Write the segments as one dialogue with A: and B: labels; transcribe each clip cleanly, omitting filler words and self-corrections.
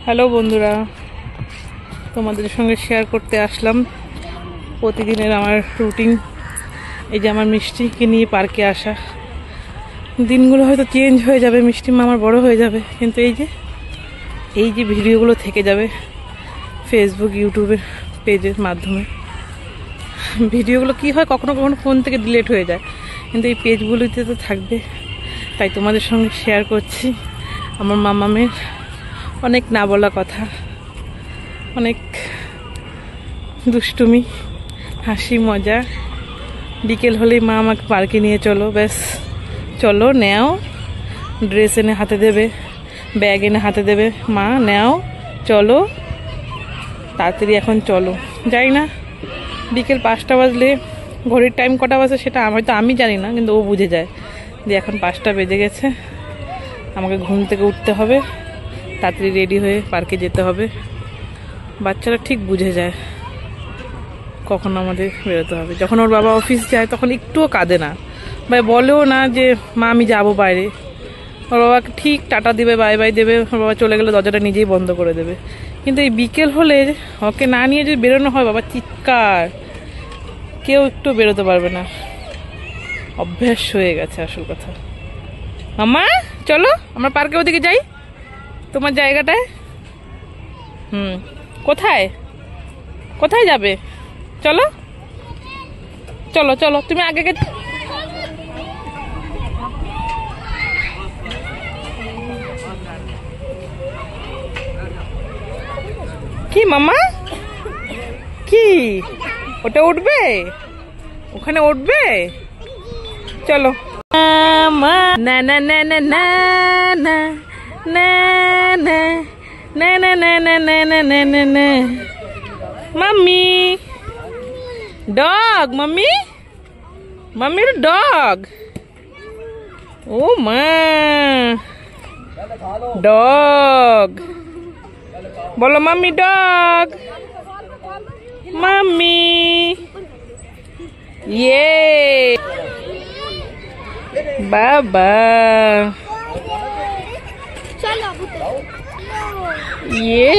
A: Hello বন্ধুরা, তোমাদের সঙ্গে শেয়ার করতে আসলাম প্রতিদিনের আমার রুটিন। এই যে আমার মিষ্টিকে নিয়ে পার্কে আসা। দিনগুলো হয়তো চেঞ্জ হয়ে যাবে, মিষ্টি মা আমার বড় হয়ে যাবে, কিন্তু এই যে ভিডিওগুলো থেকে যাবে ফেসবুক ইউটিউবের পেজের মাধ্যমে। ভিডিওগুলো কি হয়, কখনো কখনো ফোন থেকে ডিলিট হয়ে যায়, কিন্তু এই পেজগুলোতে তো থাকবে। তাই তোমাদের সঙ্গে শেয়ার করছি আমার মামামের অনেক না বলা কথা, অনেক দুষ্টুমি, হাসি মজা। বিকেল হলেই মা আমাকে পার্কে নিয়ে চলো, ব্যাস চলো, নেও, ড্রেস এনে হাতে দেবে, ব্যাগ এনে হাতে দেবে, মা নেও, চলো তাড়াতাড়ি এখন চলো। যাই না, বিকেল 5টা বাজলে ঘড়ির টাইম কটা বাজে সেটা হয়তো আমি জানি না, কিন্তু ও বুঝে যায় যে এখন 5টা বেজে গেছে, আমাকে ঘুম থেকে উঠতে হবে, তাড়াতাড়ি রেডি হয়ে পার্কে যেতে হবে। বাচ্চারা ঠিক বুঝে যায় কখন আমাদের বেরোতে হবে। যখন ওর বাবা অফিস যায় তখন একটুও কাঁদে না, বা বলেও না যে মা আমি যাবো বাইরে। ওর বাবাকে ঠিক টাটা দেবে, বাই বাই দেবে, ওর বাবা চলে গেলে দরজাটা নিজেই বন্ধ করে দেবে। কিন্তু এই বিকেল হলে ওকে না নিয়ে যদি বেরোনো হয়, বাবা চিৎকার, কেউ একটু বেরোতে পারবে না। অভ্যাস হয়ে গেছে আসল কথা। মামা চলো আমরা পার্কে ওদিকে যাই, তোমার জায়গাটায়। কোথায় কোথায় যাবে? চলো চলো চলো, তুমি আগে কি মামা, কি ওটা উঠবে, ওখানে উঠবে, চলো। না না না না না না না না না না না না না না না না না। মাম্মি ডগ, মাম্মি মাম্মির ডগ। ও মা, ডগ বলো, মাম্মি ডগ, মাম্মি। ইয়ে বাবা, ইয়ে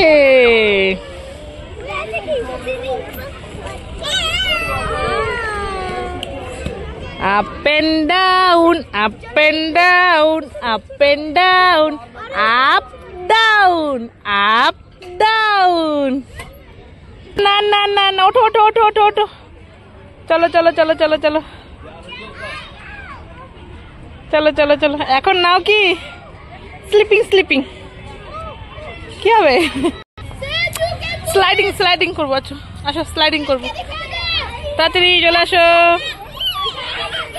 A: up and down, up and down, up and down, up down, up down. না না না না, ওঠো ওঠো ওঠো ওঠো ওঠো, চলো চলো চলো চলো চলো চলো চলো চলো। এখন নাও কি স্লিপিং স্লিপিং, কি হবে? স্লাইডিং স্লাইডিং করবো। আচ্ছা আসো, স্লাইডিং করবো, তাড়াতাড়ি চলে আসো,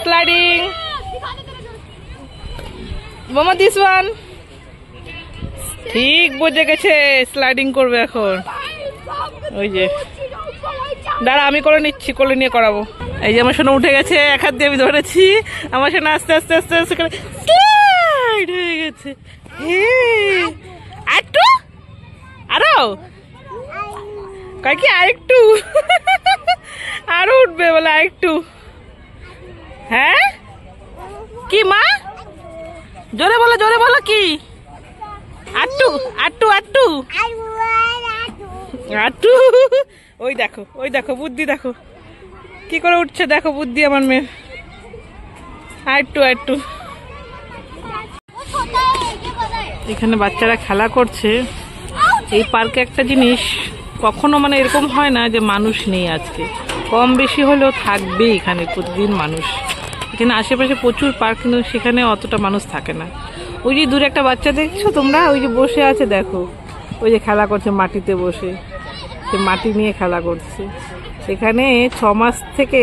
A: স্লাইডিং। মামা দিস ওয়ান, ঠিক বুঝে গেছে, স্লাইডিং করবে এখন। ওই যে দাঁড়া, আমি করে নিচ্ছি, কোলে নিয়ে করাবো। এই যে আমার সোনা উঠে গেছে, এক হাত দিয়ে আমি ধরেছি, আমার সোনা আস্তে আস্তে আস্তে আস্তে করে স্লাইড হয়ে গেছে। আরেকটু, আরো কয় কি, আরেকটু, আরো উঠবে বলে, আরেকটু। হ্যাঁ কি মা, জোরে বলো, জোরে বলো, কি আট্টু আট্টু আট্টু আট্টু। ওই দেখো, ওই দেখো, বুদ্ধি দেখো কি করে উঠছে, দেখো বুদ্ধি আমার মেয়ের। আট্টু আট্টু। এখানে বাচ্চারা খেলা করছে। এই পার্কে একটা জিনিস, কখনো মানে এরকম হয় না যে মানুষ নেই। আজকে কম বেশি হলেও থাকবে এখানে প্রতিদিন মানুষ। এখানে আশেপাশে প্রচুর পার্ক, কিন্তু সেখানে অতটা মানুষ থাকে না। ওই যে দূরে একটা বাচ্চা দেখছো তোমরা, ওই যে বসে আছে, দেখো ওই যে খেলা করছে মাটিতে বসে, সে মাটি নিয়ে খেলা করছে। এখানে 6 মাস থেকে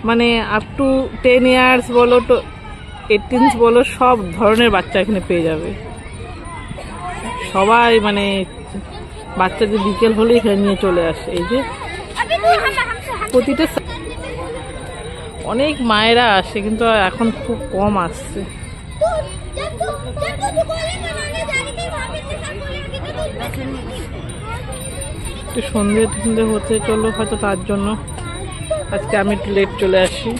A: মানে আপ টু 10 ইয়ার্স বলো, 18 বলো, সব ধরনের বাচ্চা এখানে পেয়ে যাবে। সবাই মানে বাচ্চাদের বিকেল হলেই এখানে নিয়ে চলে আসে। এই যে প্রতিটা, অনেক মায়েরা আসে, কিন্তু এখন খুব কম আসছে। একটু সন্ধে সন্ধে হতে চলো হয়তো, তার জন্য আজকে আমি একটু লেট চলে আসি।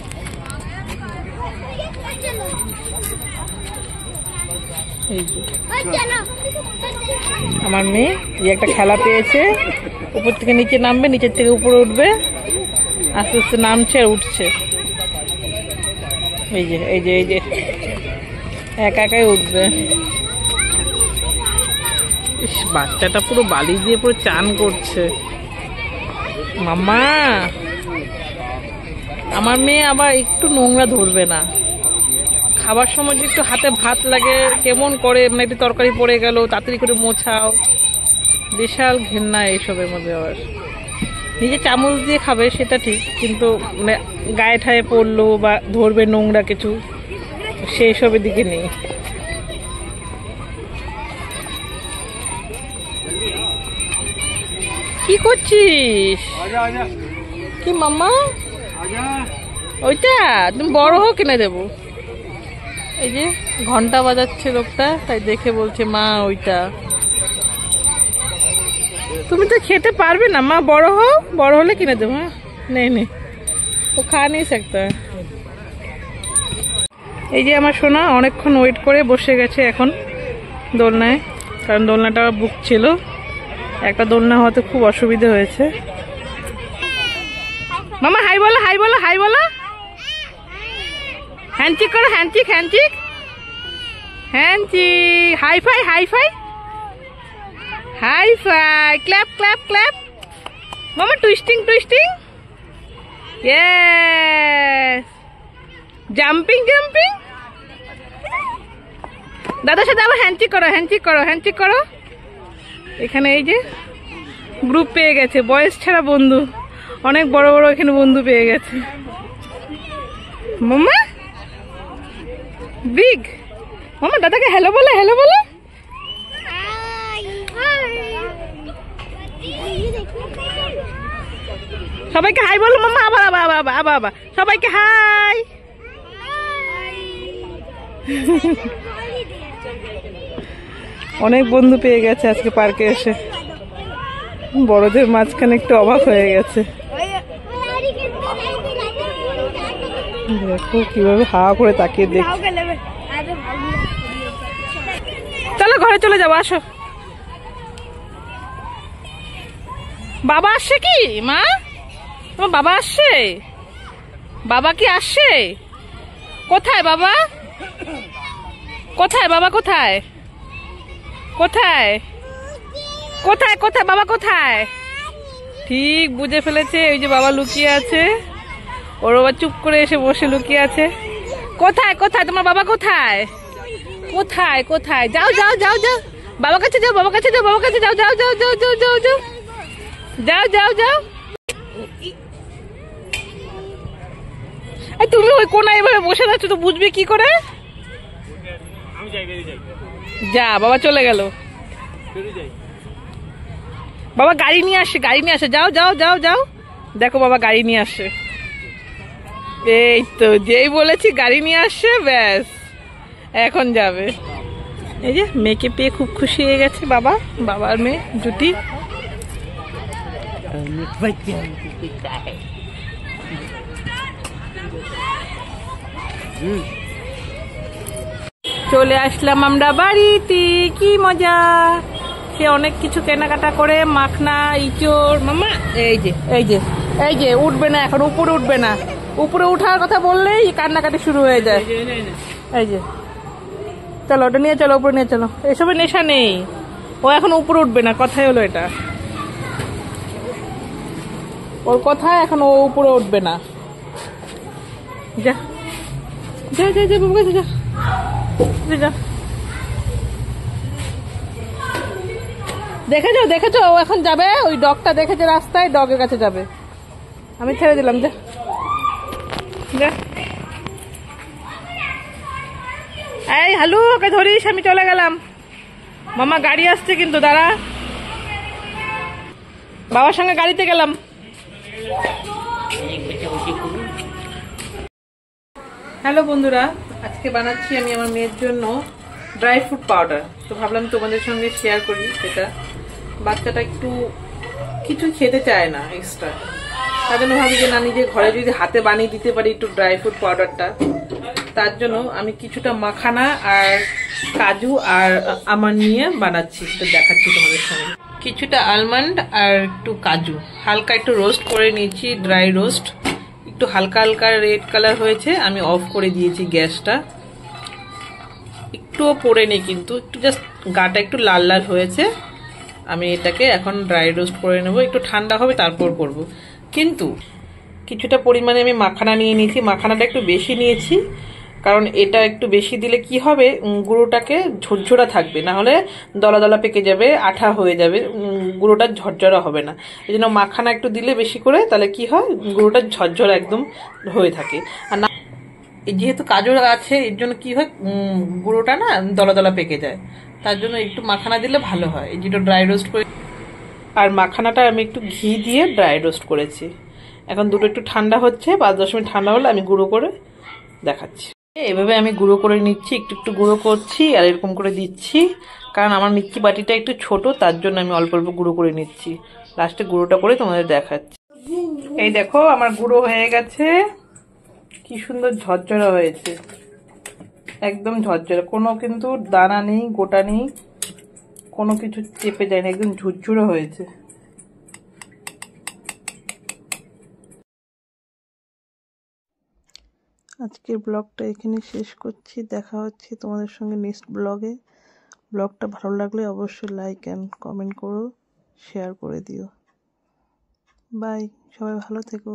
A: এই যে আমার মেয়ে এই একটা খেলা পেয়েছে, উপর থেকে নিচে নামবে, নিচের থেকে উপরে উঠবে, আস্তে আস্তে নামছে আর উঠছে। এই যে এই যে এই যে একা একাই উঠবে। ইস, বাচ্চাটা পুরো বালি দিয়ে পুরো চান করছে। মাম্মা, আমার মেয়ে আবার একটু নোংরা ধরবে না। খাবার সময় যে একটু হাতে ভাত লাগে কেমন করে, মানে একটু তরকারি পড়ে গেল তাড়াতাড়ি করে মোছাও, বিশাল ঘেন্না এইসবের মধ্যে। আবার নিজে চামচ দিয়ে খাবে সেটা ঠিক, কিন্তু মানে গায়ে ঠায়ে পড়লো বা ধরবে নোংরা কিছু, সেই সবের দিকে নেই। কি করছিস? কি মাম্মা? ওইটা তুমি বড় হোক কিনে দেবো। এই যে ঘন্টা বাজাচ্ছে লোকটা, তাই দেখে বলছে মা ওইটা। তুমি তো খেতে পারবে না মা, বড় হও, বড় হলে কিনে দেবো। হ্যাঁ নেই নেই, ও খা নেই একটা। এই যে আমার সোনা অনেকক্ষণ ওয়েট করে বসে গেছে এখন দোলনায়, কারণ দোলনাটা বুক ছিল। একটা দোলনা হওয়াতে খুব অসুবিধা হয়েছে। মামা হাই বলো, হাই বলো, হাই বলো, হ্যান্ডচিক করো, handshake, handshake, handshake, high five, high five, high five, clap clap clap. মামা twisting twisting, yes, jumping jumping. দাদার সাথে আবার হ্যান্ডচিক করো, হ্যান্ডচিক করো, হ্যান্ডচিক করো। এখানে এই যে গ্রুপ পেয়ে গেছে, বয়স ছাড়া বন্ধু, অনেক বড় বড় এখানে বন্ধু পেয়ে গেছে। মাম্মা বিগ, মামা দাদাকে হ্যালো বলে, হ্যালো বলে। সবাইকে হাই বলো মাম্মা, আবার আবার আবার আবার আবার সবাইকে হাই। অনেক বন্ধু পেয়ে গেছে আজকে পার্কে এসে, বড়দের মাঝখানে একটু অবাক হয়ে গেছে। দেখো কিভাবে হাওয়া করে তাকিয়ে দেখছে। চলো ঘরে চলে যাবো, আসো। বাবা আসছে কি মা? তোমার বাবা আসছে? বাবা কি আসছে? কোথায় বাবা? কোথায় বাবা? কোথায় কোথায় কোথায় কোথায় বাবা কোথায়? ঠিক বুঝে ফেলেছে, ওই যে বাবা লুকিয়ে আছে। ওর বাবা চুপ করে এসে বসে লুকিয়ে আছে। কোথায় কোথায় তোমার বাবা? কোথায় কোথায় কোথায়? যাও যাও যাও যাও, বাবার কাছে যাও, বাবার কাছে যাও, বাবার কাছে যাও, যাও যাও যাও যাও যাও যাও যাও যাও যাও। তুমি ওই কোনায় এভাবে বসে আছো তো বুঝবে কি করে? যা, বাবা চলে গেল। বাবা গাড়ি নিয়ে আসে, গাড়ি নিয়ে আসে, যাও যাও যাও যাও। দেখো বাবা গাড়ি নিয়ে আসে। এই তো যেই বলেছি গাড়ি নিয়ে আসছে, ব্যাস এখন যাবে। এই যে মেয়েকে পেয়ে খুব খুশি হয়ে গেছে বাবা, বাবার মেয়ে জুটি। চলে আসলাম আমরা বাড়িতে, কি মজা। সে অনেক কিছু কেনাকাটা করে, মাখনা, ইঁচড়। মামা এই যে এই যে এই যে উঠবে না এখন, উপরে উঠবে না। উপরে উঠার কথা বললেই কান্নাকাটি শুরু হয়ে যায়। এই যে চলো ওটা নিয়ে চলো, উপরে নিয়ে চলো। এসবের নেশা নেই, ও এখন উপরে উঠবে না, কথাই হলো এটা। ওর কথা এখন ও উপরে উঠবে না। যা যা যা যা বাবু কাছে যা যা। দেখেছো দেখেছো, ও এখন যাবে, ওই ডগটা দেখেছে রাস্তায়, ডগের কাছে যাবে। আমি ছেড়ে দিলাম, যা যা। এই হালু, ওকে ধরিস, আমি চলে গেলাম। মামা গাড়ি আসছে কিন্তু, দাঁড়া। বাবার সঙ্গে গাড়িতে গেলাম। হ্যালো বন্ধুরা, আজকে বানাচ্ছি আমি আমার মেয়ের জন্য ড্রাই ফ্রুট পাউডার। তো ভাবলাম তোমাদের সঙ্গে শেয়ার করি। সেটা বাচ্চাটা একটু কিছু খেতে চায় না এক্সট্রা, তার জন্য ভাবি যে না, নিজে ঘরে যদি হাতে বানিয়ে দিতে পারি একটু ড্রাই ফ্রুট পাউডারটা, তার জন্য আমি কিছুটা মাখানা আর কাজু আর আমন্ড নিয়ে বানাচ্ছি, তো দেখাচ্ছি তোমাদের সঙ্গে। কিছুটা আলমন্ড আর একটু কাজু হালকা একটু রোস্ট করে নিয়েছি, ড্রাই রোস্ট। একটু হালকা হালকা রেড কালার হয়েছে, আমি অফ করে দিয়েছি গ্যাসটা। একটুও পড়ে নেই কিন্তু, একটু জাস্ট গাটা একটু লাল লাল হয়েছে। আমি এটাকে এখন ড্রাই রোস্ট করে নেব, একটু ঠান্ডা হবে তারপর করব। কিন্তু কিছুটা পরিমাণে আমি মাখানা নিয়ে নিয়েছি, মাখানাটা একটু বেশি নিয়েছি, কারণ এটা একটু বেশি দিলে কি হবে, গুঁড়োটাকে ঝরঝরা থাকবে, না হলে দলা দলা পেকে যাবে, আঠা হয়ে যাবে, গুঁড়োটা ঝরঝরা হবে না। এই জন্য মাখানা একটু দিলে বেশি করে, তাহলে কি হয়, গুঁড়োটা ঝরঝরা একদম হয়ে থাকে। আর না, যেহেতু কাজু আছে এর জন্য কি হয়, গুঁড়োটা না দলা দলা পেকে যায়, তার জন্য একটু মাখানা দিলে ভালো হয়। এই যেটা ড্রাই রোস্ট করে, আর মাখানাটা আমি একটু ঘি দিয়ে ড্রাই রোস্ট করেছি। এখন দুটো একটু ঠান্ডা হচ্ছে, 5-10 মিনিট ঠান্ডা হলে আমি গুঁড়ো করে দেখাচ্ছি। এভাবে আমি গুঁড়ো করে নিচ্ছি, একটু একটু গুঁড়ো করছি আর এরকম করে দিচ্ছি, কারণ আমার মিক্সি বাটিটা একটু ছোট, তার জন্য আমি অল্প অল্প গুঁড়ো করে নিচ্ছি। লাস্টে গুঁড়োটা করে তোমাদের দেখাচ্ছি। এই দেখো আমার গুঁড়ো হয়ে গেছে, কি সুন্দর ঝরঝরা হয়েছে, একদম ঝরঝরা, কোনো কিন্তু দানা নেই, গোটা নেই, কোনো কিছু চেপে যায় না, একদম ঝুরঝুরে হয়েছে। আজকের ব্লগটা এখানে শেষ করছি, দেখা হচ্ছে তোমাদের সঙ্গে নেক্সট ব্লগে। ব্লগটা ভালো লাগলে অবশ্যই লাইক অ্যান্ড কমেন্ট করো, শেয়ার করে দিও। বাই, সবাই ভালো থেকো।